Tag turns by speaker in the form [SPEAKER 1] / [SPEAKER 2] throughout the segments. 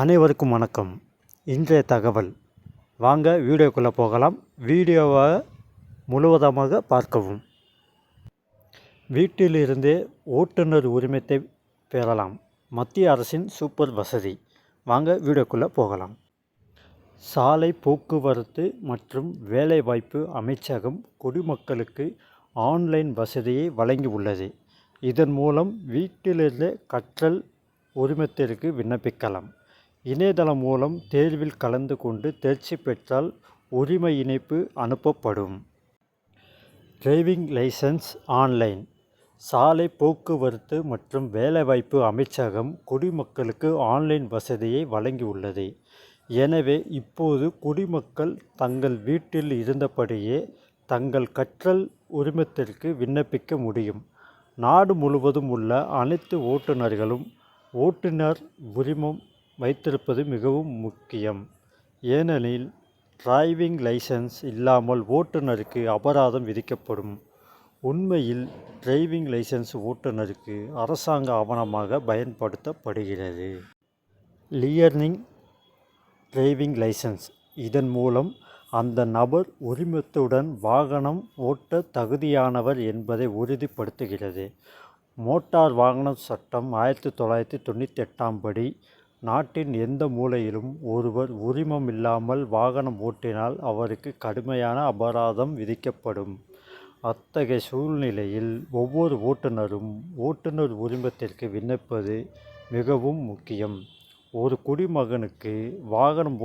[SPEAKER 1] அனைவருக்கும் வணக்கம். இன்றைய தகவல் வாங்க வீடியோக்குள்ளே போகலாம். வீடியோவை முழுவதுமாக பார்க்கவும். வீட்டிலிருந்தே ஓட்டுநர் உரிமத்தை பெறலாம். மத்திய அரசின் சூப்பர் வசதி. வாங்க வீடியோக்குள்ளே போகலாம். சாலை போக்குவரத்து மற்றும் வேலைவாய்ப்பு அமைச்சகம் குடிமக்களுக்கு ஆன்லைன் வசதியை வழங்கியுள்ளது. இதன் மூலம் வீட்டிலிருந்தே கற்றல் உரிமத்திற்கு விண்ணப்பிக்கலாம். இணையதளம் மூலம் தேர்வில் கலந்து கொண்டு தேர்ச்சி பெற்றால் உரிம இணைப்பு அனுப்பப்படும். Driving license online. சாலை போக்குவரத்து மற்றும் வேலைவாய்ப்பு அமைச்சகம் குடிமக்களுக்கு ஆன்லைன் வசதியை வழங்கியுள்ளது. எனவே இப்போது குடிமக்கள் தங்கள் வீட்டில் இருந்தபடியே தங்கள் கற்றல் உரிமத்திற்கு விண்ணப்பிக்க முடியும். நாடு முழுவதும் உள்ள அனைத்து ஓட்டுநர்களும் ஓட்டுநர் உரிமம் வைத்திருப்பது மிகவும் முக்கியம். ஏனெனில் டிரைவிங் லைசன்ஸ் இல்லாமல் ஓட்டுநருக்கு அபராதம் விதிக்கப்படும். உண்மையில் டிரைவிங் லைசன்ஸ் ஓட்டுநருக்கு அரசாங்க ஆவணமாக பயன்படுத்தப்படுகிறது. லியர்னிங் டிரைவிங் லைசன்ஸ். இதன் மூலம் அந்த நபர் உரிமத்துடன் வாகனம் ஓட்ட தகுதியானவர் என்பதை உறுதிப்படுத்துகிறது. மோட்டார் வாகன சட்டம் 1998 படி நாட்டின் எந்த மூலையிலும் ஒருவர் உரிமம் இல்லாமல் வாகனம் ஓட்டினால் அவருக்கு கடுமையான அபராதம் விதிக்கப்படும். அத்தகைய சூழ்நிலையில் ஒவ்வொரு ஓட்டுநரும் ஓட்டுநர் உரிமத்திற்கு விண்ணப்பிப்பது மிகவும் முக்கியம். ஒரு குடிமகனுக்கு வாகனம்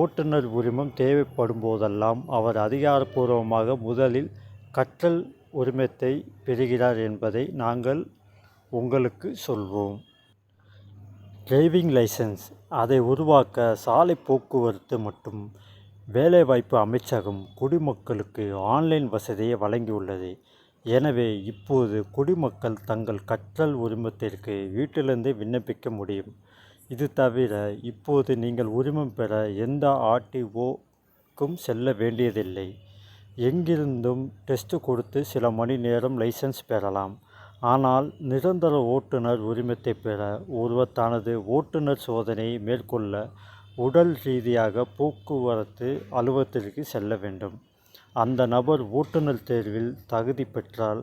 [SPEAKER 1] ஓட்டுநர் உரிமம் தேவைப்படும் போதெல்லாம் அவர் அதிகாரப்பூர்வமாக முதலில் கற்றல் உரிமத்தை பெறுகிறார் என்பதை நாங்கள் உங்களுக்கு சொல்வோம். Driving license. அதை உருவாக்க சாலை போக்குவரத்து மற்றும் வேலைவாய்ப்பு அமைச்சகம் குடிமக்களுக்கு ஆன்லைன் வசதியை வழங்கியுள்ளது. எனவே இப்போது குடிமக்கள் தங்கள் கற்றல் உரிமத்திற்கு வீட்டிலிருந்தே விண்ணப்பிக்க முடியும். இது தவிர இப்போது நீங்கள் உரிமம் பெற எந்த ஆர்டிஓக்கும் செல்ல வேண்டியதில்லை. எங்கிருந்தும் டெஸ்ட் கொடுத்து சில மணி நேரம் லைசன்ஸ் பெறலாம். ஆனால் நிரந்தர ஓட்டுநர் உரிமத்தை பெற ஒருவர் தனது ஓட்டுநர் சோதனையை மேற்கொள்ள உடல் ரீதியாக போக்குவரத்து அலுவலகத்திற்கு செல்ல வேண்டும். அந்த நபர் ஓட்டுநர் தேர்வில் தகுதி பெற்றால்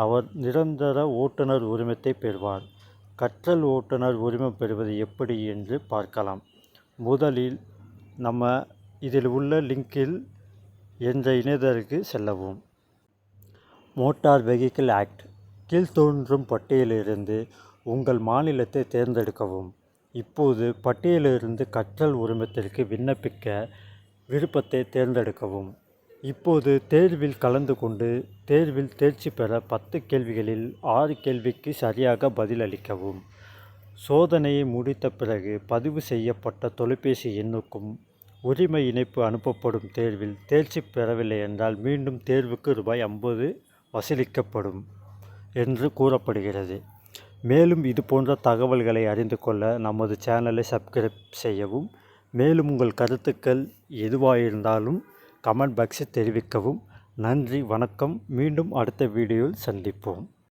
[SPEAKER 1] அவர் நிரந்தர ஓட்டுநர் உரிமத்தை பெறுவார். கற்றல் ஓட்டுநர் உரிமம் பெறுவது எப்படி என்று பார்க்கலாம். முதலில் இதில் உள்ள லிங்கில் என்ற இணையதளத்திற்கு செல்லவும். Motor vehicle act. கீழ்த்தோன்றும் பட்டியலிலிருந்து உங்கள் மாநிலத்தை தேர்ந்தெடுக்கவும். இப்போது பட்டியலிலிருந்து கற்றல் உரிமத்திற்கு விண்ணப்பிக்க விருப்பத்தை தேர்ந்தெடுக்கவும். இப்போது தேர்வில் கலந்து கொண்டு தேர்வில் தேர்ச்சி பெற 10 கேள்விகளில் 6 கேள்விக்கு சரியாக பதிலளிக்கவும். சோதனையை முடித்த பிறகு பதிவு செய்யப்பட்ட தொலைபேசி எண்ணுக்கும் உரிம இணைப்பு அனுப்பப்படும். தேர்வில் தேர்ச்சி பெறவில்லை என்றால் மீண்டும் தேர்வுக்கு ரூ.50 வசூலிக்கப்படும் என்று கூறப்படுகிறது. மேலும் இது போன்ற தகவல்களை அறிந்து கொள்ள நமது சேனலை சப்ஸ்கிரைப் செய்யவும். மேலும் உங்கள் கருத்துக்கள் எதுவாயிருந்தாலும் கமெண்ட் பாக்ஸில் தெரிவிக்கவும். நன்றி, வணக்கம். மீண்டும் அடுத்த வீடியோவில் சந்திப்போம்.